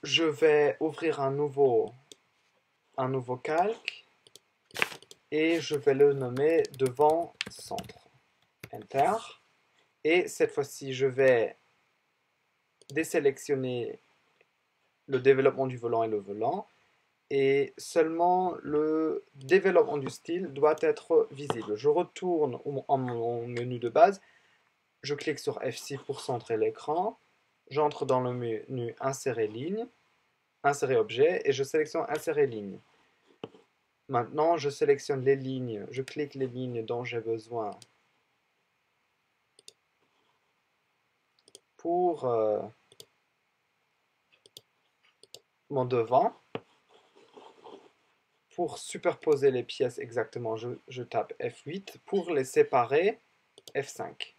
je vais ouvrir un nouveau calque et je vais le nommer devant centre. Enter. Et cette fois-ci, je vais désélectionner le développement du volant et le volant. Et seulement le développement du style doit être visible. Je retourne en mon menu de base. Je clique sur F6 pour centrer l'écran. J'entre dans le menu Insérer ligne, Insérer objet et je sélectionne Insérer ligne. Maintenant, je sélectionne les lignes. Je clique les lignes dont j'ai besoin pour mon devant. Pour superposer les pièces exactement, je tape F8. Pour les séparer, F5.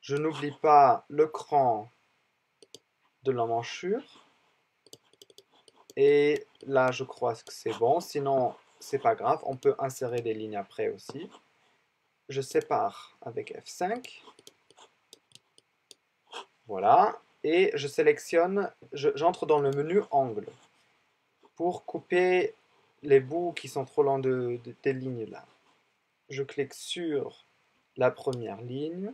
Je n'oublie pas le cran de l'emmanchure. Et là, je crois que c'est bon. Sinon, c'est pas grave. On peut insérer des lignes après aussi. Je sépare avec F5. Voilà. Et je sélectionne, j'entre dans le menu Angle pour couper les bouts qui sont trop loin des lignes là. Je clique sur la première ligne,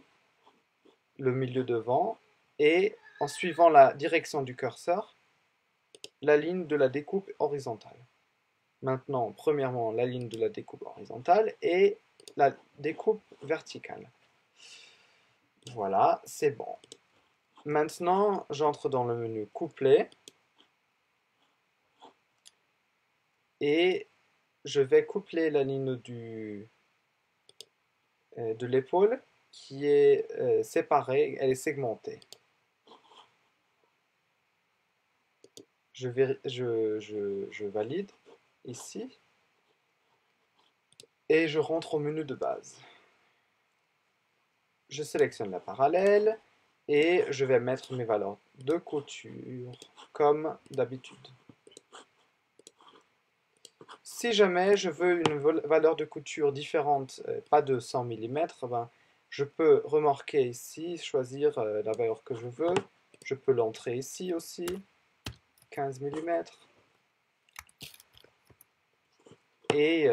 le milieu devant, et en suivant la direction du curseur, la ligne de la découpe horizontale. Maintenant, premièrement, la ligne de la découpe horizontale et la découpe verticale. Voilà, c'est bon. Maintenant, j'entre dans le menu coupler et je vais coupler la ligne de l'épaule qui est séparée, elle est segmentée. Je valide ici et je rentre au menu de base. Je sélectionne la parallèle et je vais mettre mes valeurs de couture comme d'habitude. Si jamais je veux une valeur de couture différente, pas de 100 mm, ben, je peux remorquer ici, choisir la valeur que je veux. Je peux l'entrer ici aussi, 15 mm. Et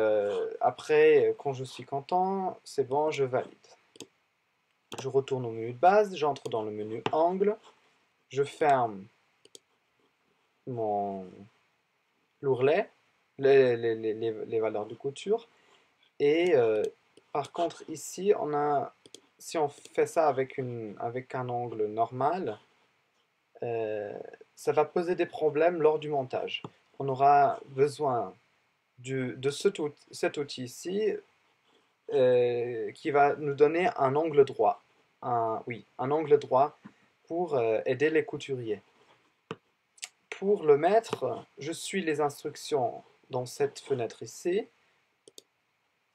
après, quand je suis content, c'est bon, je valide. Je retourne au menu de base, j'entre dans le menu Angle, je ferme mon l'ourlet, les valeurs de couture. Et par contre, ici, si on fait ça avec un angle normal, ça va poser des problèmes lors du montage. On aura besoin de cet outil ici qui va nous donner un angle droit. Un angle droit pour aider les couturiers. Pour le mettre, je suis les instructions dans cette fenêtre ici.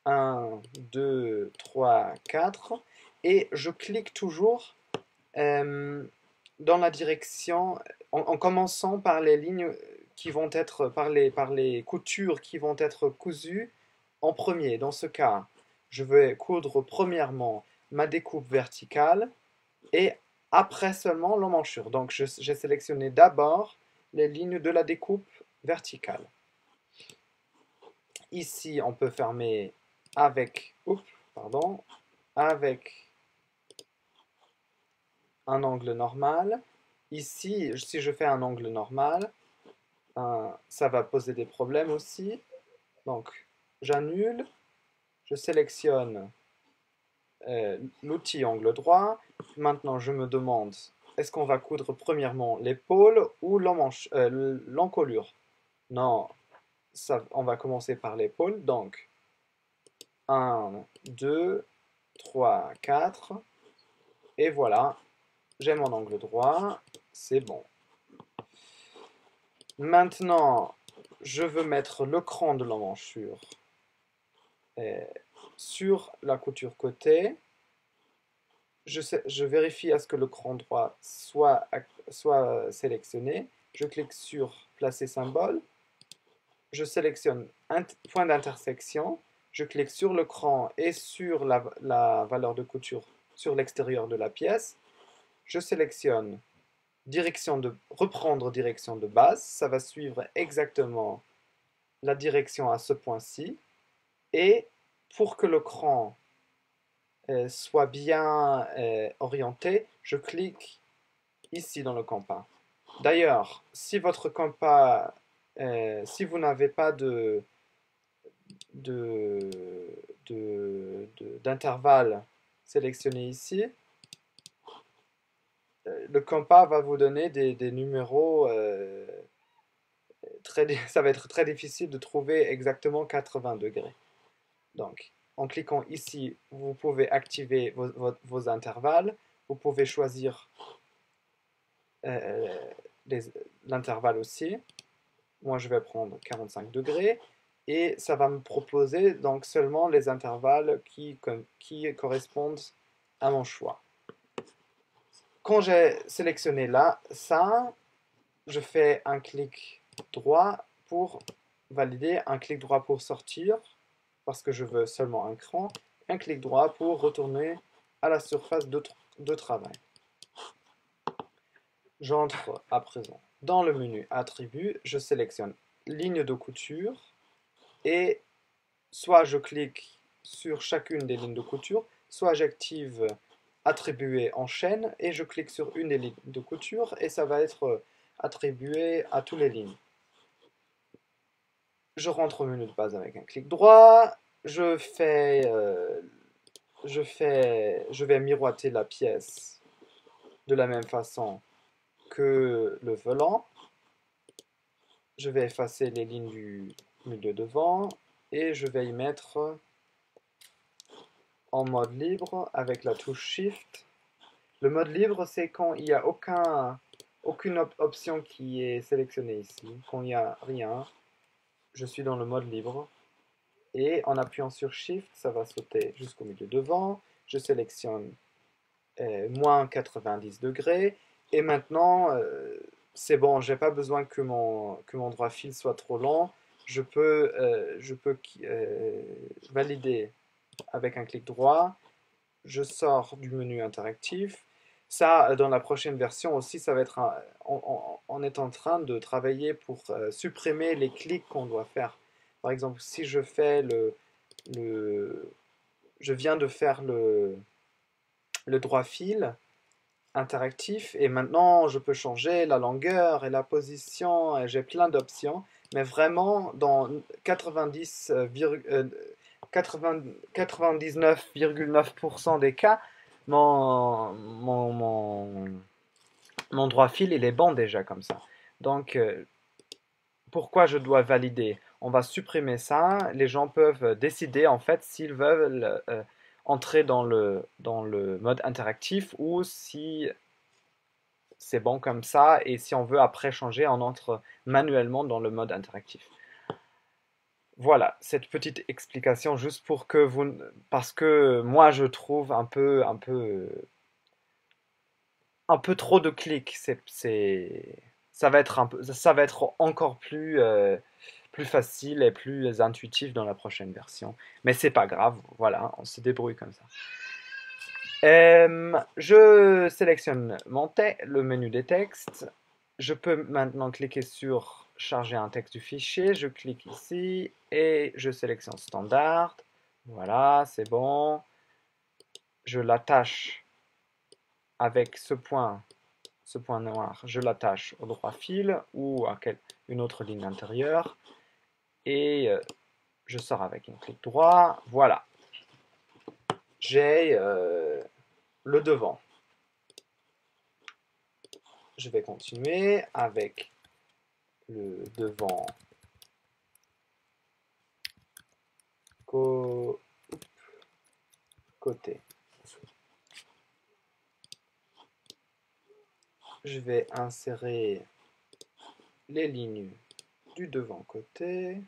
1, 2, 3, 4. Et je clique toujours dans la direction, en commençant par les lignes qui vont être, par les coutures qui vont être cousues en premier. Dans ce cas, je vais coudre premièrement ma découpe verticale et après seulement l'emmanchure. Donc j'ai sélectionné d'abord les lignes de la découpe verticale. Ici, on peut fermer avec un angle normal. Ici, si je fais un angle normal, ça va poser des problèmes aussi. Donc, j'annule, je sélectionne l'outil angle droit. Maintenant, je me demande, est-ce qu'on va coudre premièrement l'épaule ou l'encolure? Non, on va commencer par l'épaule. Donc, 1, 2, 3, 4. Et voilà, j'ai mon angle droit, c'est bon. Maintenant, je veux mettre le cran de l'emmanchure sur la couture côté. Je vérifie à ce que le cran droit soit sélectionné. Je clique sur placer symbole. Je sélectionne un point d'intersection. Je clique sur le cran et sur la valeur de couture sur l'extérieur de la pièce. Je sélectionne reprendre direction de base. Ça va suivre exactement la direction à ce point-ci. Et pour que le cran soit bien orienté, je clique ici dans le compas. D'ailleurs, si votre compas, si vous n'avez pas d'intervalle sélectionné ici, le compas va vous donner des numéros ça va être très difficile de trouver exactement 80 degrés. Donc, en cliquant ici, vous pouvez activer vos intervalles. Vous pouvez choisir euh, l'intervalle aussi. Moi, je vais prendre 45 degrés. Et ça va me proposer donc seulement les intervalles qui correspondent à mon choix. Quand j'ai sélectionné là, ça, je fais un clic droit pour valider, un clic droit pour sortir, parce que je veux seulement un cran, un clic droit pour retourner à la surface de travail. J'entre à présent dans le menu Attributs, je sélectionne ligne de couture et soit je clique sur chacune des lignes de couture, soit j'active Attribuer en chaîne et je clique sur une des lignes de couture et ça va être attribué à toutes les lignes. Je rentre au menu de base avec un clic droit, je vais miroiter la pièce de la même façon que le volant. Je vais effacer les lignes du milieu devant et je vais y mettre en mode libre avec la touche Shift. Le mode libre, c'est quand il n'y a aucune option qui est sélectionnée ici. Quand il n'y a rien, je suis dans le mode libre. Et en appuyant sur Shift, ça va sauter jusqu'au milieu devant. Je sélectionne moins 90 degrés. Et maintenant, c'est bon, j'ai pas besoin que mon droit fil soit trop lent. Je peux valider avec un clic droit. Je sors du menu interactif. Ça, dans la prochaine version aussi, ça va être on est en train de travailler pour supprimer les clics qu'on doit faire. Par exemple, si je fais je viens de faire le droit fil interactif et maintenant je peux changer la longueur et la position et j'ai plein d'options, mais vraiment dans 99,9% des cas, mon droit fil il est bon déjà comme ça. Donc pourquoi je dois valider? On va supprimer ça. Les gens peuvent décider en fait s'ils veulent entrer dans le mode interactif ou si c'est bon comme ça et si on veut après changer, on entre manuellement dans le mode interactif. Voilà, cette petite explication juste pour que vous... Parce que moi je trouve un peu trop de clics. Ça va être encore plus facile et plus intuitif dans la prochaine version. Mais c'est pas grave, voilà, on se débrouille comme ça. Je sélectionne le menu des textes. Je peux maintenant cliquer sur charger un texte du fichier. Je clique ici et je sélectionne standard. Voilà, c'est bon. Je l'attache avec ce point noir. Je l'attache au droit fil ou à une autre ligne intérieure. Et je sors avec un clic droit. Voilà. J'ai le devant. Je vais continuer avec le devant côté. Je vais insérer les lignes du devant côté.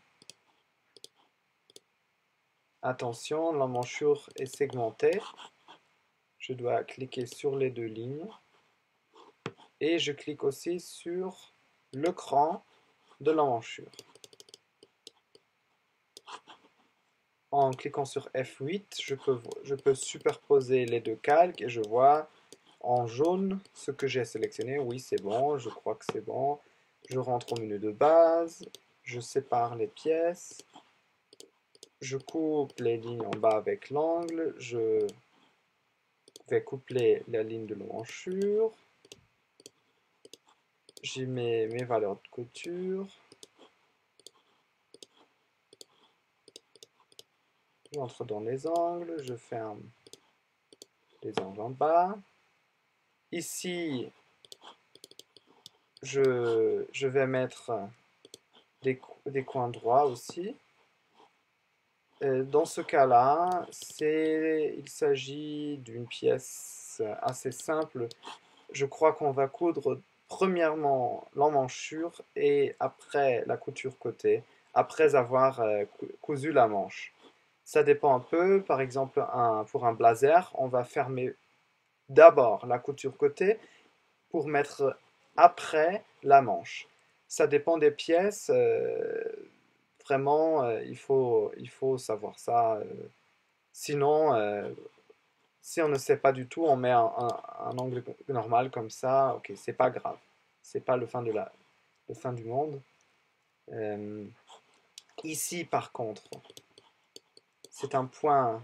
Attention, l'emmanchure est segmentée. Je dois cliquer sur les deux lignes. Et je clique aussi sur le cran de l'emmanchure. En cliquant sur F8, je peux superposer les deux calques et je vois en jaune ce que j'ai sélectionné. Oui, c'est bon, je crois que c'est bon. Je rentre au menu de base, je sépare les pièces, je coupe les lignes en bas avec l'angle, je vais coupler la ligne de l'emmanchure, j'y mets mes valeurs de couture, j'entre dans les angles, je ferme les angles en bas. Ici, je vais mettre des coins droits aussi. Dans ce cas-là, il s'agit d'une pièce assez simple. Je crois qu'on va coudre premièrement l'emmanchure et après la couture côté, après avoir cousu la manche. Ça dépend un peu, par exemple pour un blazer, on va fermer d'abord la couture côté pour mettre après la manche. Ça dépend des pièces. Vraiment, il faut savoir ça. Sinon, si on ne sait pas du tout, on met un angle normal comme ça. Ok, c'est pas grave. C'est pas le fin du monde. Euh, Ici, par contre, c'est un point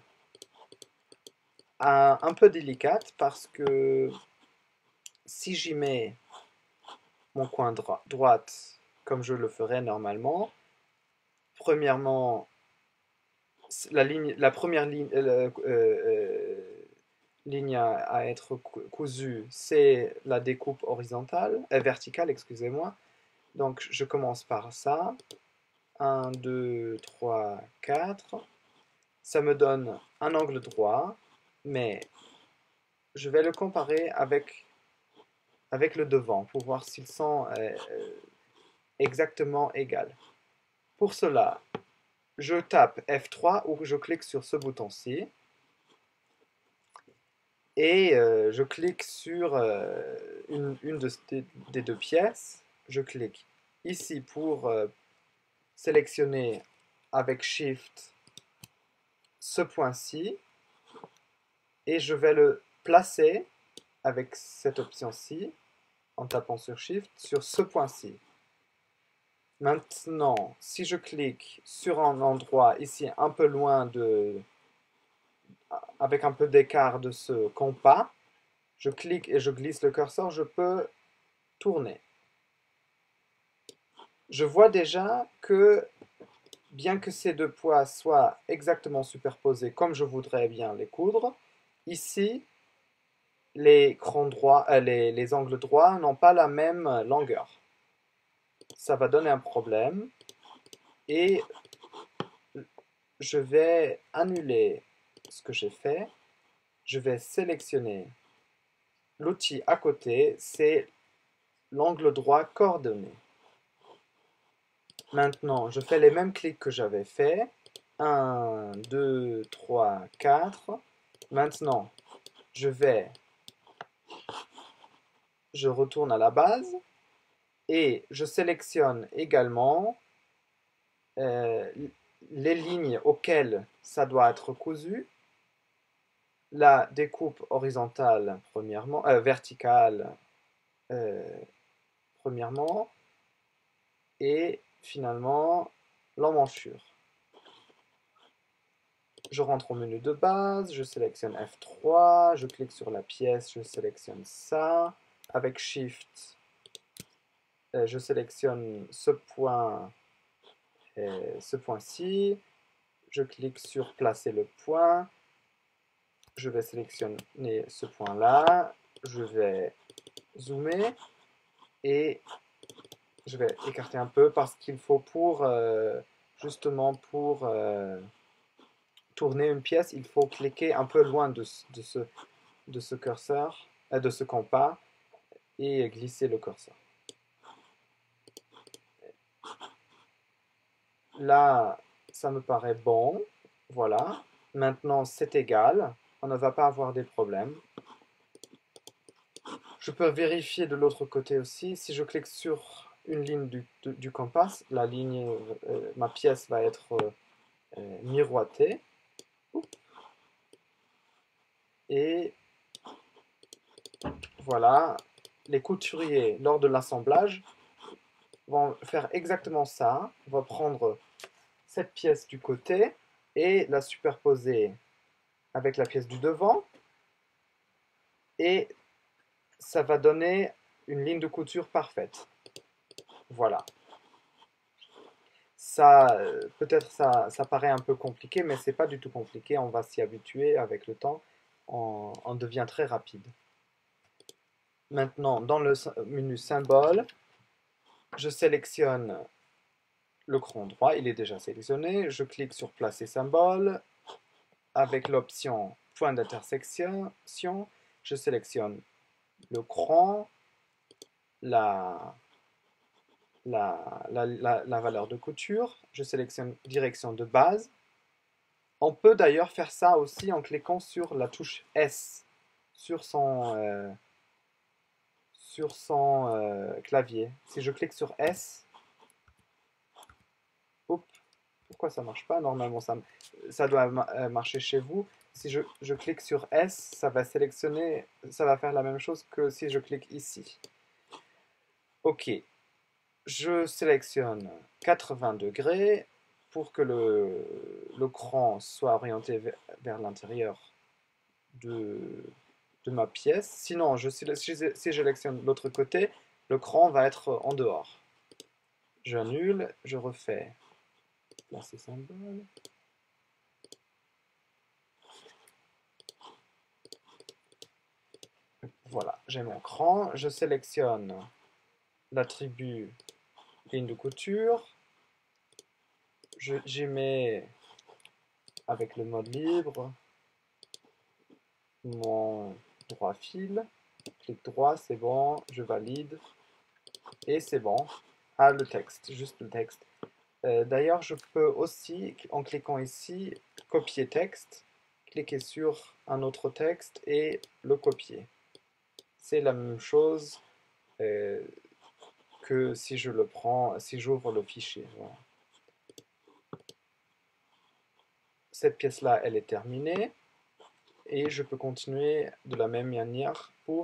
un peu délicat parce que si j'y mets mon coin droite comme je le ferais normalement, premièrement, la première ligne à être cousue, c'est la découpe horizontale, verticale, excusez-moi. Donc je commence par ça. 1, 2, 3, 4. Ça me donne un angle droit, mais je vais le comparer avec le devant pour voir s'ils sont exactement égaux. Pour cela, je tape F3 ou je clique sur ce bouton-ci et je clique sur une des deux pièces. Je clique ici pour sélectionner avec Shift ce point-ci et je vais le placer avec cette option-ci en tapant sur Shift sur ce point-ci. Maintenant, si je clique sur un endroit ici un peu loin avec un peu d'écart de ce compas, je clique et je glisse le curseur, je peux tourner. Je vois déjà que bien que ces deux poids soient exactement superposés comme je voudrais bien les coudre, ici, les crans droits, les angles droits n'ont pas la même longueur. Ça va donner un problème et je vais annuler ce que j'ai fait. Je vais sélectionner l'outil à côté, c'est l'angle droit coordonné. Maintenant, je fais les mêmes clics que j'avais fait. 1, 2, 3, 4. Maintenant, je retourne à la base et je sélectionne également euh, les lignes auxquelles ça doit être cousu, la découpe horizontale premièrement, verticale premièrement, et finalement l'emmanchure. Je rentre au menu de base, je sélectionne F3, je clique sur la pièce, je sélectionne ça. Avec Shift, je sélectionne ce point, ce point-ci. Je clique sur placer le point. Je vais sélectionner ce point-là. Je vais zoomer et je vais écarter un peu parce qu'il faut justement pour tourner une pièce, il faut cliquer un peu loin de ce curseur, de ce compas et glisser le curseur. Là, ça me paraît bon. Voilà. Maintenant, c'est égal. On ne va pas avoir des problèmes. Je peux vérifier de l'autre côté aussi. Si je clique sur une ligne du compas, ma pièce va être miroiter. Et voilà, les couturiers, lors de l'assemblage, vont faire exactement ça. On va prendre cette pièce du côté et la superposer avec la pièce du devant. Et ça va donner une ligne de couture parfaite. Voilà. Ça, peut-être ça paraît un peu compliqué, mais c'est pas du tout compliqué. On va s'y habituer avec le temps. On devient très rapide. Maintenant, dans le menu symbole, je sélectionne le cran droit, il est déjà sélectionné. Je clique sur placer symbole. Avec l'option point d'intersection, je sélectionne le cran, la valeur de couture. Je sélectionne direction de base. On peut d'ailleurs faire ça aussi en cliquant sur la touche S sur son clavier. Si je clique sur S, oups, pourquoi ça marche pas? Normalement, ça doit marcher chez vous. Si je clique sur S, ça va sélectionner, ça va faire la même chose que si je clique ici. Ok, je sélectionne 80 degrés pour que le cran soit orienté vers l'intérieur de ma pièce. Sinon, si je sélectionne l'autre côté, le cran va être en dehors. J'annule, je refais placer symbole. Voilà, j'ai mon cran. Je sélectionne l'attribut ligne de couture. J'y mets avec le mode libre mon droit fil. Clic droit, c'est bon, je valide. Et c'est bon. Ah, le texte, juste le texte. D'ailleurs, je peux aussi, en cliquant ici, copier texte, cliquer sur un autre texte et le copier. C'est la même chose que si je le prends, si j'ouvre le fichier. Voilà. Cette pièce-là, elle est terminée et je peux continuer de la même manière pour